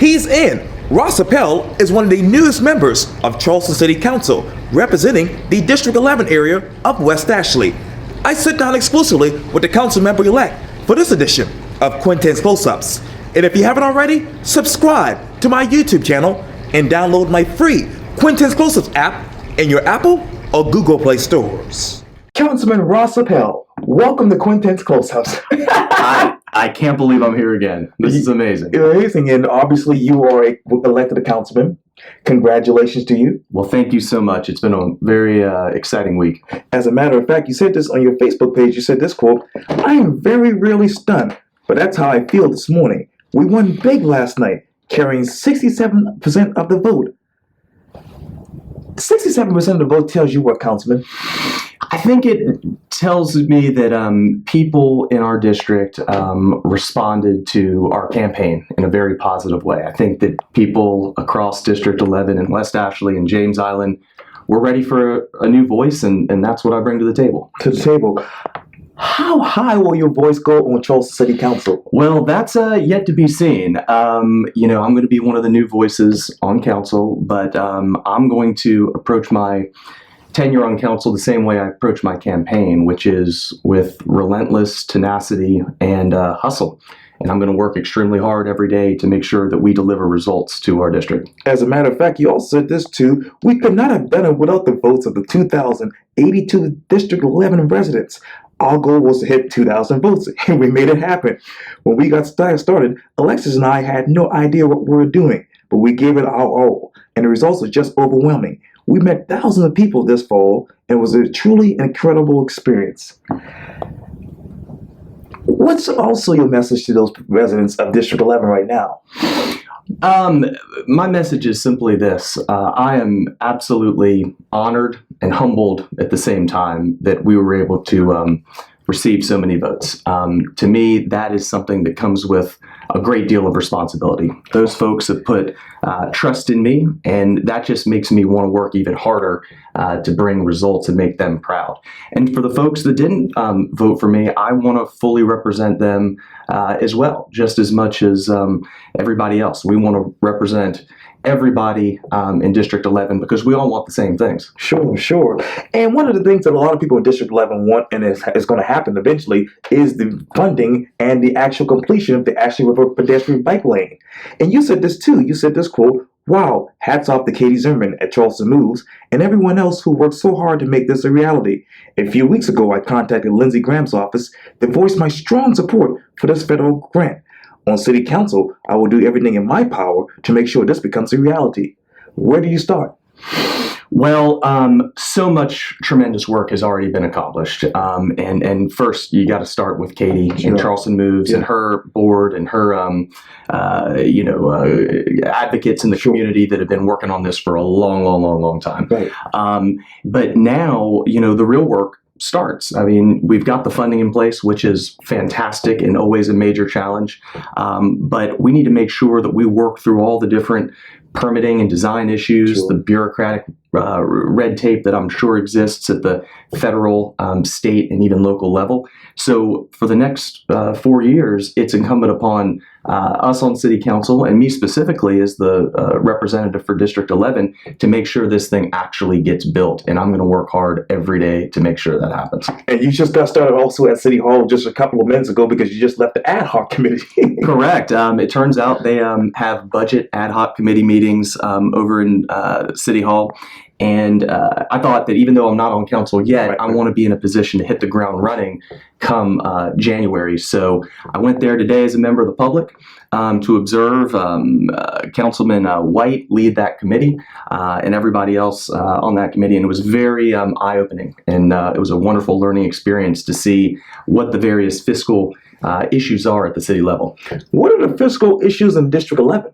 He's in. Ross Appel is one of the newest members of Charleston City Council, representing the District 11 area of West Ashley. I sit down exclusively with the Councilmember-elect for this edition of Quintin's Close-Ups. And if you haven't already, subscribe to my YouTube channel and download my free Quintin's Close-Ups app in your Apple or Google Play stores. Councilman Ross Appel, welcome to Quintin's Close-Ups. I can't believe I'm here again. This is amazing. Amazing, and obviously you are elected a councilman. Congratulations to you. Well, thank you so much. It's been a very exciting week. As a matter of fact, you said this on your Facebook page. You said this quote, "I am very rarely stunned, but that's how I feel this morning. We won big last night, carrying 67% of the vote." 67% of the vote tells you what, Councilman? I think it tells me that people in our district responded to our campaign in a very positive way. I think that people across District 11 and West Ashley and James Island were ready for a new voice, and that's what I bring to the table. To the table. How high will your voice go on Charleston City Council? Well, that's yet to be seen. I'm going to be one of the new voices on council, but I'm going to approach my tenure on council the same way I approach my campaign, which is with relentless tenacity and hustle. And I'm going to work extremely hard every day to make sure that we deliver results to our district. As a matter of fact, you also said this too, we could not have done it without the votes of the 2,082 District 11 residents. Our goal was to hit 2,000 votes, and we made it happen. When we got started, Alexis and I had no idea what we were doing, but we gave it our all, and the results are just overwhelming. We met thousands of people this fall, and it was a truly incredible experience. What's also your message to those residents of District 11 right now? My message is simply this. I am absolutely honored and humbled at the same time that we were able to receive so many votes. To me, that is something that comes with a great deal of responsibility. Those folks have put trust in me, and that just makes me want to work even harder to bring results and make them proud. And for the folks that didn't vote for me, I want to fully represent them as well, just as much as everybody else. We want to represent everybody in District 11 because we all want the same things. Sure. And one of the things that a lot of people in District 11 want, and is going to happen eventually, is the funding and the actual completion of the Ashley River pedestrian bike lane. And you said this too. You said this quote, "Wow, hats off to Katie Zimmerman at Charleston Moves and everyone else who worked so hard to make this a reality. A few weeks ago, I contacted Lindsey Graham's office to voice my strong support for this federal grant. On City Council, I will do everything in my power to make sure this becomes a reality." Where do you start? Well, so much tremendous work has already been accomplished. And first, you got to start with Katie and Charleston Moves and her board and her, advocates in the community that have been working on this for a long time. Right. But now, the real work starts. I mean, we've got the funding in place, which is fantastic and always a major challenge. But we need to make sure that we work through all the different permitting and design issues, the bureaucratic red tape that I'm sure exists at the federal, state, and even local level. So for the next 4 years, it's incumbent upon us on City Council, and me specifically as the representative for District 11, to make sure this thing actually gets built. And I'm going to work hard every day to make sure that happens. And you just got started also at City Hall just a couple of minutes ago because you just left the ad hoc committee. Correct. It turns out they have budget ad hoc committee meetings over in City Hall. And I thought that even though I'm not on council yet, I want to be in a position to hit the ground running come January. So I went there today as a member of the public to observe Councilman White lead that committee and everybody else on that committee. And it was very eye-opening. And it was a wonderful learning experience to see what the various fiscal issues are at the city level. What are the fiscal issues in District 11?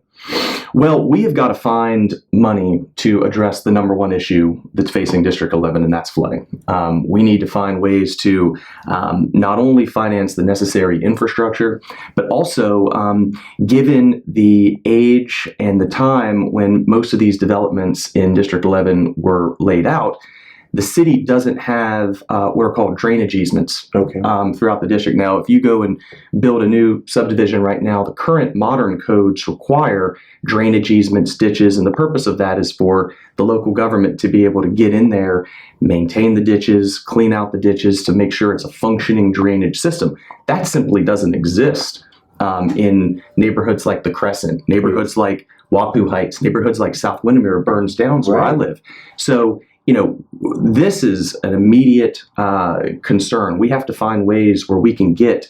Well, we have got to find money to address the number one issue that's facing District 11, and that's flooding. We need to find ways to not only finance the necessary infrastructure, but also, given the age and the time when most of these developments in District 11 were laid out, the city doesn't have what are called drainage easements throughout the district. Now, if you go and build a new subdivision right now, the current modern codes require drainage easements, ditches, and the purpose of that is for the local government to be able to get in there, maintain the ditches, clean out the ditches to make sure it's a functioning drainage system. That simply doesn't exist in neighborhoods like the Crescent, neighborhoods like Wapu Heights, neighborhoods like South Windermere, Burns Downs, where I live. So, this is an immediate concern. We have to find ways where we can get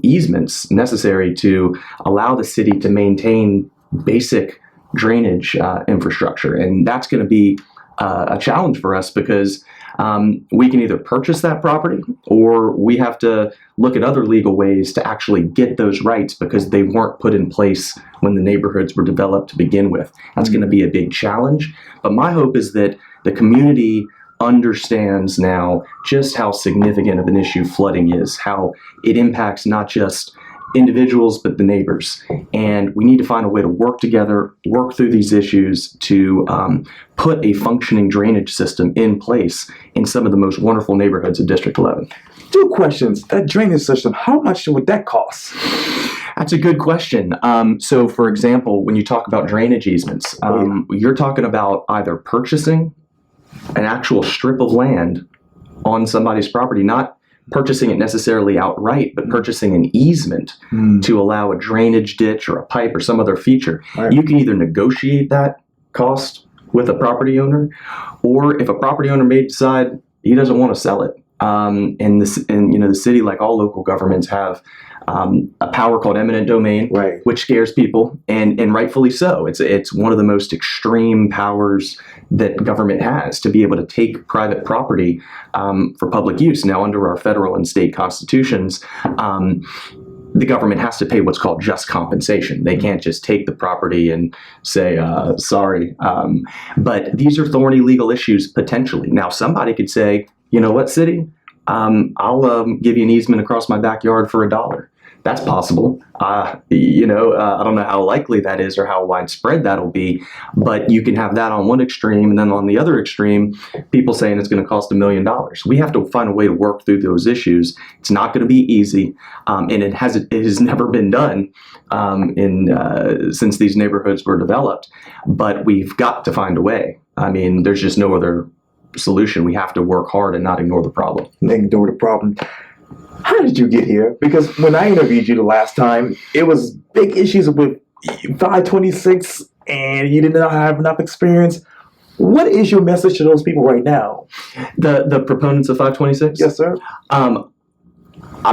easements necessary to allow the city to maintain basic drainage infrastructure. And that's going to be a challenge for us because we can either purchase that property or we have to look at other legal ways to actually get those rights because they weren't put in place when the neighborhoods were developed to begin with. That's going to be a big challenge. But my hope is that the community understands now just how significant of an issue flooding is, how it impacts not just individuals but the neighbors, and we need to find a way to work together, work through these issues to put a functioning drainage system in place in some of the most wonderful neighborhoods of District 11. 2 questions. That drainage system, how much would that cost? That's a good question. So, for example, when you talk about drainage easements, you're talking about either purchasing an actual strip of land on somebody's property, not purchasing it necessarily outright, but purchasing an easement to allow a drainage ditch or a pipe or some other feature. You can either negotiate that cost with a property owner, or if a property owner may decide he doesn't want to sell it. And the city, like all local governments, have a power called eminent domain, which scares people, and rightfully so. It's one of the most extreme powers that government has to be able to take private property for public use. Now, under our federal and state constitutions, the government has to pay what's called just compensation. They can't just take the property and say, sorry. But these are thorny legal issues potentially. Now, somebody could say, you know what, city? I'll give you an easement across my backyard for $1. That's possible. I don't know how likely that is or how widespread that'll be, but you can have that on one extreme, and then on the other extreme, people saying it's going to cost $1 million. We have to find a way to work through those issues. It's not going to be easy, and it has never been done since these neighborhoods were developed, but we've got to find a way. I mean, there's just no other solution. We have to work hard and not ignore the problem. Ignore the problem. How did you get here? Because when I interviewed you the last time, it was big issues with 526 and you did not have enough experience. What is your message to those people right now? The proponents of 526? Yes, sir. I'm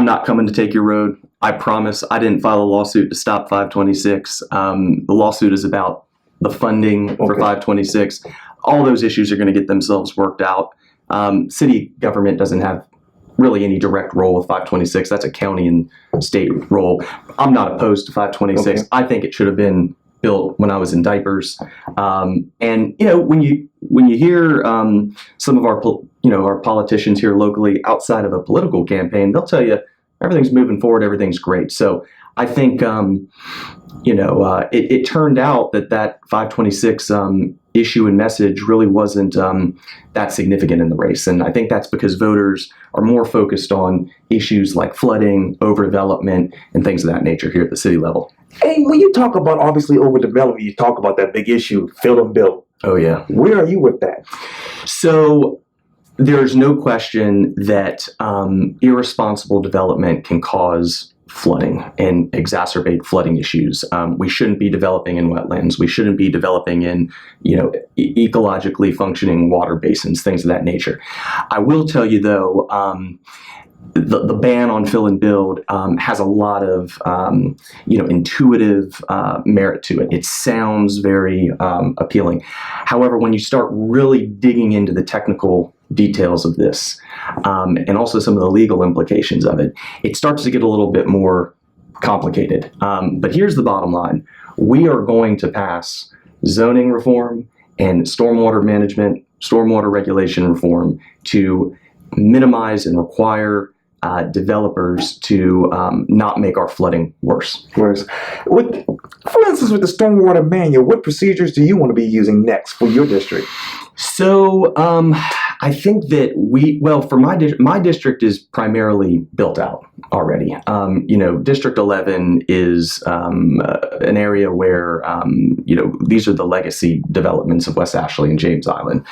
not coming to take your road. I promise. I didn't file a lawsuit to stop 526. The lawsuit is about the funding for 526. All those issues are going to get themselves worked out. City government doesn't have really any direct role with 526. That's a county and state role. I'm not opposed to 526. I think it should have been built when I was in diapers. And when you hear some of our politicians here locally outside of a political campaign, they'll tell you everything's moving forward, everything's great. So I think it turned out that 526 issue and message really wasn't that significant in the race. And I think that's because voters are more focused on issues like flooding, overdevelopment, and things of that nature here at the city level. And when you talk about, obviously, overdevelopment, you talk about that big issue, fill and build. Oh, yeah. Where are you with that? So there's no question that irresponsible development can cause flooding and exacerbate flooding issues. We shouldn't be developing in wetlands. We shouldn't be developing in, ecologically functioning water basins, things of that nature. I will tell you, though, the ban on fill and build has a lot of, intuitive merit to it. It sounds very appealing. However, when you start really digging into the technical details of this, and also some of the legal implications of it, it starts to get a little bit more complicated. But here's the bottom line. We are going to pass zoning reform and stormwater management, stormwater regulation reform to minimize and require developers to not make our flooding worse. For instance, with the stormwater manual, what procedures do you want to be using next for your district? So I think that for my district is primarily built out already. District 11 is an area where, these are the legacy developments of West Ashley and James Island,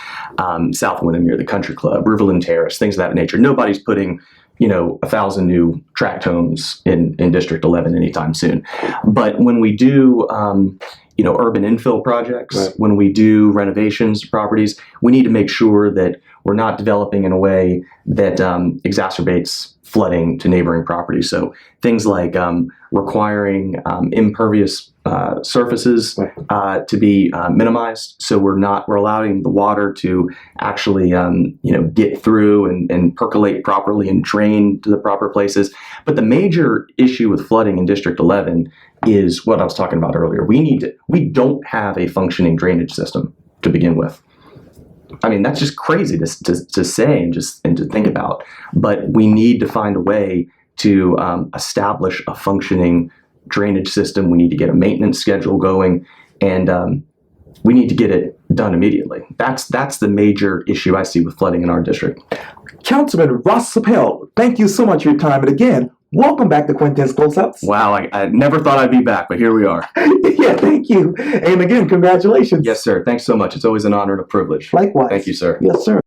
South Windermere, the Country Club, Riverland Terrace, things of that nature. Nobody's putting 1,000 new tract homes in District 11 anytime soon. But when we do, urban infill projects, right, when we do renovations to properties, we need to make sure that we're not developing in a way that exacerbates flooding to neighboring properties. So things like requiring impervious surfaces to be minimized, so we're allowing the water to actually get through and percolate properly and drain to the proper places. But the major issue with flooding in District 11 is what I was talking about earlier. We don't have a functioning drainage system to begin with. I mean, that's just crazy to say and to think about. But we need to find a way to establish a functioning drainage system. We need to get a maintenance schedule going, and we need to get it done immediately. That's the major issue I see with flooding in our district. Councilman Appel, thank you so much for your time. And again, welcome back to Quintin's Close-Ups. Wow, I never thought I'd be back, but here we are. Yeah, thank you. And again, congratulations. Yes, sir. Thanks so much. It's always an honor and a privilege. Likewise. Thank you, sir. Yes, sir.